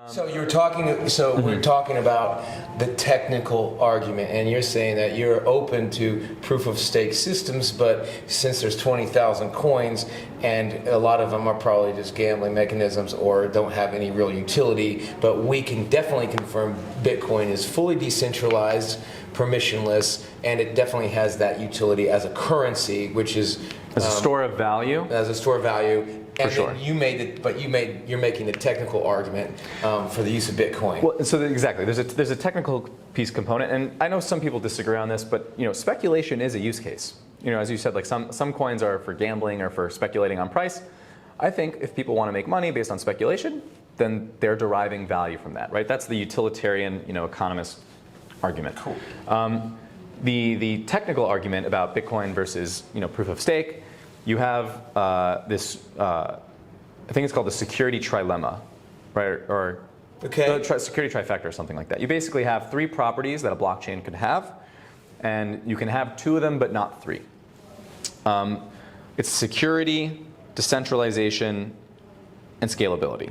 So you're talking. So we're talking about the technical argument, and you're saying that you're open to proof of stake systems, but since there's 20,000 coins, and a lot of them are probably just gambling mechanisms or don't have any real utility, but we can definitely confirm Bitcoin is fully decentralized, permissionless, and it definitely has that utility as a currency, which is as a store of value. As a store of value. And For sure. then you're making the technical argument for the use of Bitcoin. Well, so exactly, there's a technical piece component, and I know some people disagree on this, but speculation is a use case. As you said, like some coins are for gambling or for speculating on price. I think if people want to make money based on speculation, then they're deriving value from that, right? That's the utilitarian, economist argument. Cool. The technical argument about Bitcoin versus proof of stake. You have this, I think it's called the security trilemma, right? Or okay. Security trifecta or something like that. You basically have three properties that a blockchain could have, and you can have two of them but not three. It's security, decentralization, and scalability.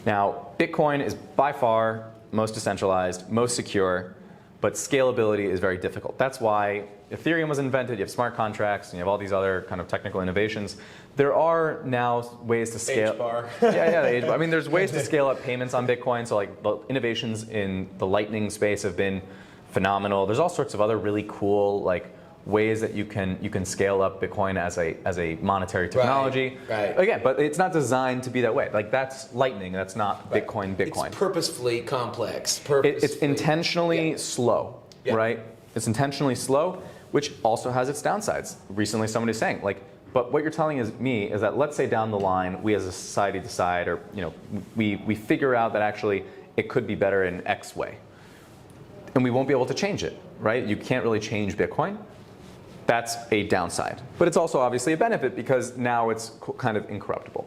Now, Bitcoin is by far most decentralized, most secure, but scalability is very difficult. That's why Ethereum was invented, you have smart contracts, and you have all these other kind of technical innovations. There are now ways to scale. H-bar. Yeah, the H-bar. I mean, there's ways to scale up payments on Bitcoin. So like the innovations in the Lightning space have been phenomenal. There's all sorts of other really cool ways that you can scale up Bitcoin as a monetary technology. Right. Again, but it's not designed to be that way. Like that's Lightning. That's not right. Bitcoin. It's purposefully complex. It's intentionally slow, right? It's intentionally slow, which also has its downsides. Recently, somebody's saying but what you're telling me is that let's say down the line we as a society decide, or we figure out that actually it could be better in X way, and we won't be able to change it, right? You can't really change Bitcoin. That's a downside. But it's also obviously a benefit because now it's kind of incorruptible.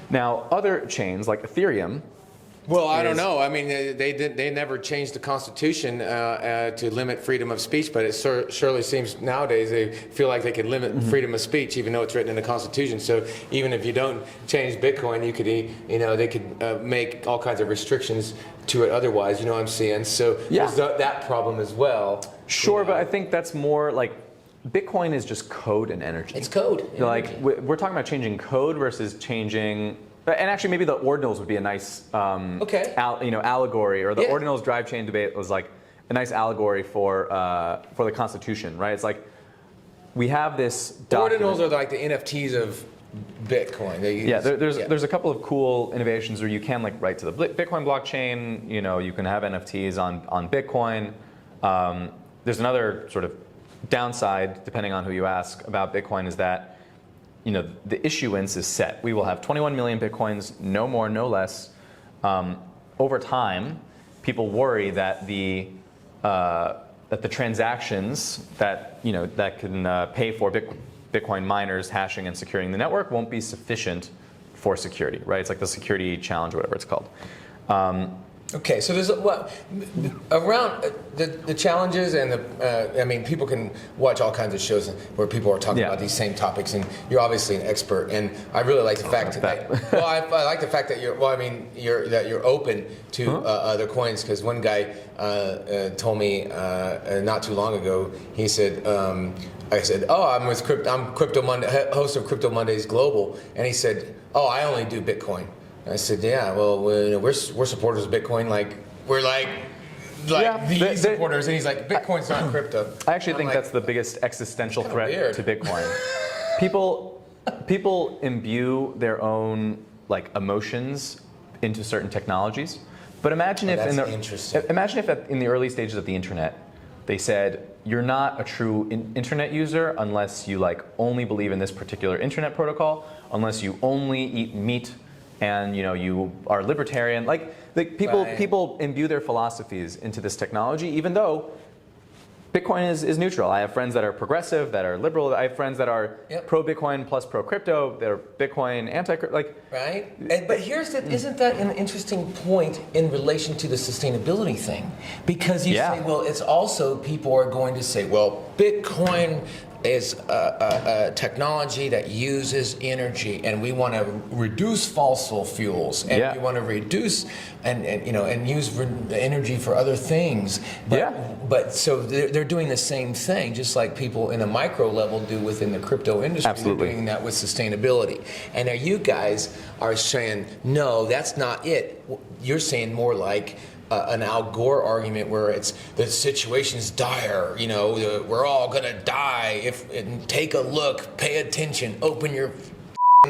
Now, other chains like Ethereum. Well, I don't know. I mean, they never changed the Constitution to limit freedom of speech, but it surely seems nowadays they feel like they can limit freedom of speech, even though it's written in the Constitution. So even if you don't change Bitcoin, you could, they could make all kinds of restrictions to it otherwise. You know what I'm saying? So there's that problem as well. Sure, but I think that's more like Bitcoin is just code and energy. It's code. We're talking about changing code versus changing. And actually, maybe the ordinals would be a nice, allegory, or the ordinals drive chain debate was like a nice allegory for the Constitution, right? It's like we have this document. Ordinals are like the NFTs of Bitcoin. There's a couple of cool innovations where you can write to the Bitcoin blockchain. You can have NFTs on Bitcoin. There's another sort of downside, depending on who you ask, about Bitcoin is that. The issuance is set. We will have 21 million Bitcoins, no more, no less. Over time, people worry that the transactions that can pay for Bitcoin miners hashing and securing the network won't be sufficient for security, right? It's like the security challenge or whatever it's called. Okay, so there's around the challenges and people can watch all kinds of shows where people are talking about these same topics, and you're obviously an expert. And I really like the fact that I like the fact that you're open to other coins, because one guy told me not too long ago. He said, I said, I'm Crypto Monday, host of Crypto Mondays Global, and he said, I only do Bitcoin. I said, well, we're supporters of Bitcoin. We're the supporters. And he's like, Bitcoin's not crypto. I actually think that's the biggest existential threat to Bitcoin. People imbue their own emotions into certain technologies. But imagine if in the early stages of the internet, they said, you're not a true internet user unless you only believe in this particular internet protocol, unless you only eat meat, and you are libertarian. People imbue their philosophies into this technology, even though Bitcoin is neutral. I have friends that are progressive, that are liberal. I have friends that are pro-Bitcoin plus pro-crypto. They're Bitcoin anti-crypto. Right. But isn't that an interesting point in relation to the sustainability thing? Because you say, well, it's also people are going to say, well, Bitcoin is a technology that uses energy, and we want to reduce fossil fuels, and we want to reduce and use energy for other things. But so they're doing the same thing, just like people in a micro level do within the crypto industry. Absolutely. They're doing that with sustainability. And now you guys are saying, no, that's not it. You're saying more like an Al Gore argument where it's the situation's dire, we're all gonna die. And take a look, pay attention, open your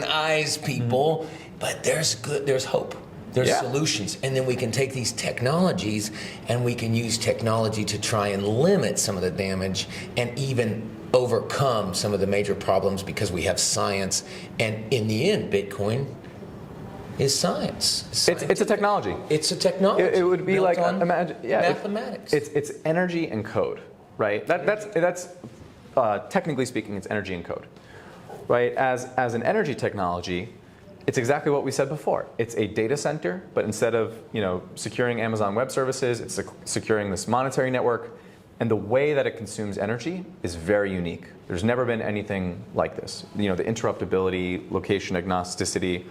eyes, people. But there's hope. There's solutions, and then we can take these technologies and we can use technology to try and limit some of the damage and even overcome some of the major problems because we have science. And in the end, Bitcoin is science. It's a technology. It's a technology. It would be like imagine, mathematics. It's energy and code, right? That's technically speaking, it's energy and code, right? As an energy technology, it's exactly what we said before. It's a data center, but instead of securing Amazon Web Services, it's securing this monetary network. And the way that it consumes energy is very unique. There's never been anything like this. The interruptibility, location agnosticity,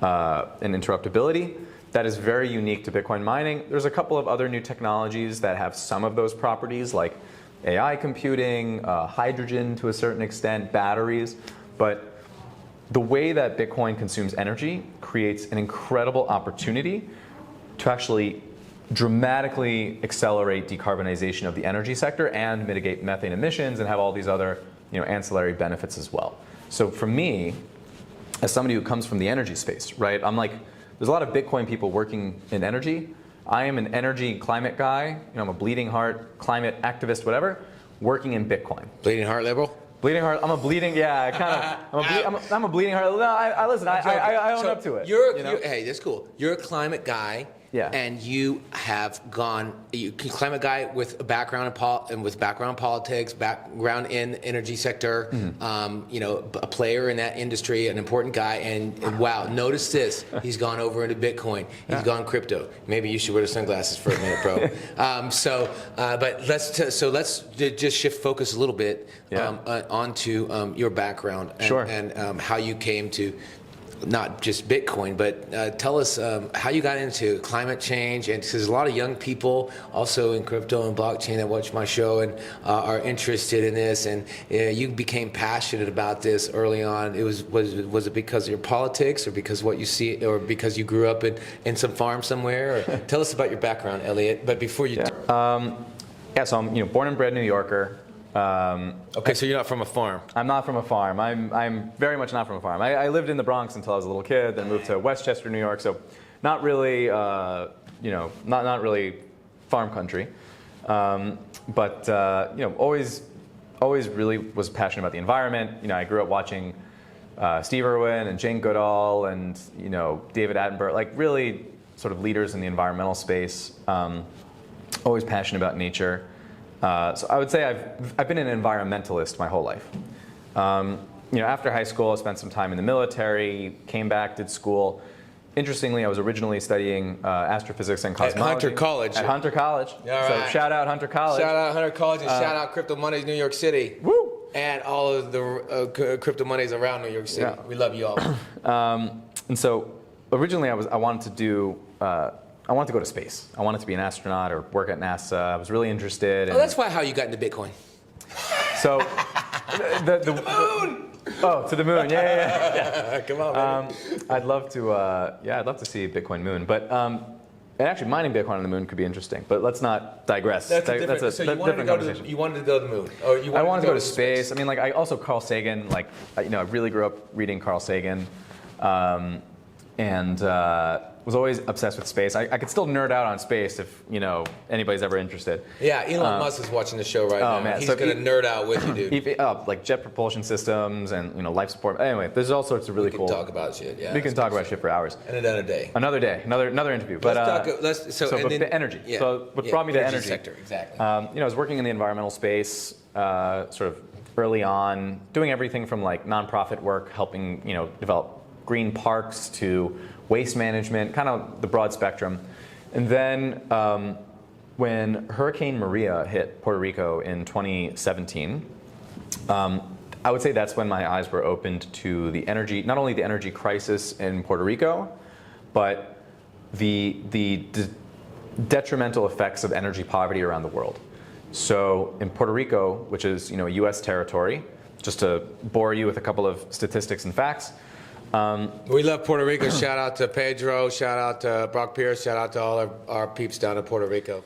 and interruptibility, that is very unique to Bitcoin mining. There's a couple of other new technologies that have some of those properties, like AI computing, hydrogen to a certain extent, batteries. But the way that Bitcoin consumes energy creates an incredible opportunity to actually dramatically accelerate decarbonization of the energy sector and mitigate methane emissions and have all these other ancillary benefits as well. So for me, as somebody who comes from the energy space, right, I'm like, there's a lot of Bitcoin people working in energy. I am an energy climate guy. I'm a bleeding heart climate activist, whatever, working in Bitcoin. Bleeding heart liberal? Bleeding heart. I'm a bleeding. Yeah, I'm a bleeding heart. No, I listen. I own up to it. Hey, that's cool. You're a climate guy. Yeah. And you have gone. You climate guy with a background in politics, background in energy sector. A player in that industry, an important guy. And wow, notice this. He's gone over into Bitcoin. He's gone crypto. Maybe you should wear the sunglasses for a minute, bro. But let's just shift focus a little bit onto your background and how you came to not just Bitcoin, but tell us how you got into climate change. And there's a lot of young people also in crypto and blockchain that watch my show and are interested in this. And you became passionate about this early on. Was it because of your politics, or because what you see, or because you grew up in some farm somewhere? Or tell us about your background, Elliot. But before you, so I'm born and bred New Yorker. Okay, so you're not from a farm. I'm not from a farm. I'm very much not from a farm. I lived in the Bronx until I was a little kid, then moved to Westchester, New York. So, not really, not really farm country. But always really was passionate about the environment. I grew up watching Steve Irwin and Jane Goodall and David Attenborough, like really sort of leaders in the environmental space. Always passionate about nature. So I would say I've been an environmentalist my whole life. After high school, I spent some time in the military, came back, did school. Interestingly, I was originally studying astrophysics and cosmology. At Hunter College. At Hunter College. All right. So shout out Hunter College. Shout out Hunter College and shout out Crypto Mondays New York City. Woo! And all of the Crypto Mondays around New York City. Yeah. We love you all. And so originally I wanted to go to space. I wanted to be an astronaut or work at NASA. I was really interested. That's how you got into Bitcoin. So, the moon. To the moon. Yeah. Come on, baby. I'd love to see Bitcoin moon. But and actually, mining Bitcoin on the moon could be interesting. But let's not digress. That's a different conversation. You wanted to go to the moon. Or I wanted to go to space. I mean, I also Carl Sagan. I really grew up reading Carl Sagan. And was always obsessed with space. I could still nerd out on space if anybody's ever interested. Yeah, Elon Musk is watching the show right now. Man. He's gonna nerd out with you, dude. Like jet propulsion systems and life support. Anyway, there's all sorts of really cool. We can talk about shit. Yeah, we can talk about shit for hours. And another day. Another interview. But the energy. Yeah, so what brought me to energy sector exactly. I was working in the environmental space, sort of early on, doing everything from nonprofit work, helping develop green parks to waste management, kind of the broad spectrum. And then when Hurricane Maria hit Puerto Rico in 2017, I would say that's when my eyes were opened to the energy, not only the energy crisis in Puerto Rico, but the detrimental effects of energy poverty around the world. So in Puerto Rico, which is U.S. territory, just to bore you with a couple of statistics and facts. We love Puerto Rico. Shout out to Pedro. Shout out to Brock Pierce. Shout out to all our peeps down in Puerto Rico.